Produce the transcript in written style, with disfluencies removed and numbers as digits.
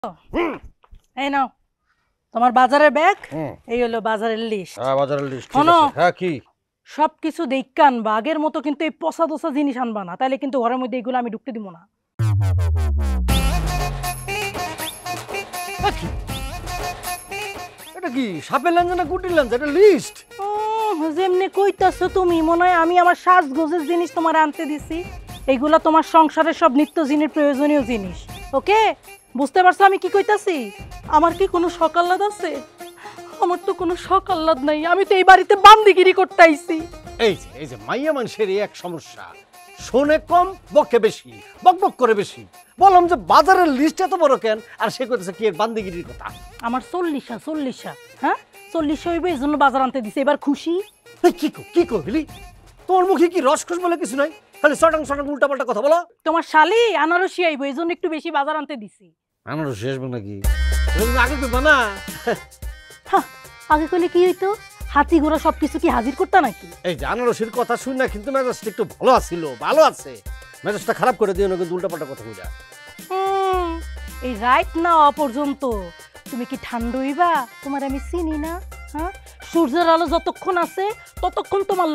এই নাও তোমার বাজারের ব্যাগ, এই হলো বাজারের লিস্ট। হ্যাঁ বাজারের লিস্ট ঠিক শোনো, আছে। হ্যাঁ কি সবকিছু দেখে আনবা, আগের মতো কিন্তু এই পচা দোসা জিনিস আনবা না, তাইলে কিন্তু ঘরের মধ্যে এগুলো আমি ঢুকতে দিব না। এটা কি সাপের লাঞ্জা না কুটির লাঞ্জা? এটা লিস্ট। যেমনি কইতাছো তুমি, মনে হয় আমি আমার সাজগোজের জিনিস তোমার আনতে দিছি। এইগুলা তোমার সংসারের সব নিত্য জিনিস, প্রয়োজনীয় জিনিস। ওকে, বুঝতে পারছো আমি কি কইতাছি? আমার কি কোনো শখ আহ্লাদ আছে? আমার তো কোনো শখ আহ্লাদ নাই, আমি তো এই বাড়িতে বান্দিগিরি করতে আইছি। এই যে মাইয়া মানুষের এই এক সমস্যা, শোনে কম বকে বেশি, বকবক করে বেশি। বললাম যে বাজারের লিস্ট এত বড় কেন, আর সে কইতেছে কি এর বান্দিগিরির কথা। আমার 40 হ্যাঁ 40 হইবে, এই জন্য বাজার আনতে দিছে। এবার খুশি? কি কইলি? তোর মুখে কি রসকস বলে কিছু নাই, খালি সটাং সটাং উল্টাপাল্টা কথা বলো। তোমার শালি আনারসি আইবো, এই জন্য একটু বেশি বাজার আনতে দিছি। আনারস শেষ নাকি? আগে তো না। হ্যাঁ, আগে কইলে কি হইতো? হাতি ঘোড়া সবকিছু কি হাজির করতা নাকি? এই যে আনারসের কথা শুন না, কিন্তু মেজাজটা একটু ভালো আছিল, ভালো আছে। মেজাজটা খারাপ করে দিও না কিন্তু উল্টাপাল্টা কথা কইরা। এই রাইট না পর্যন্ত তুমি কি ঠান্ডা হইবা? তোমার আমি চিনি না। হ্যাঁ, সূর্যের আলো যতক্ষণ আছে ততক্ষণ তোমার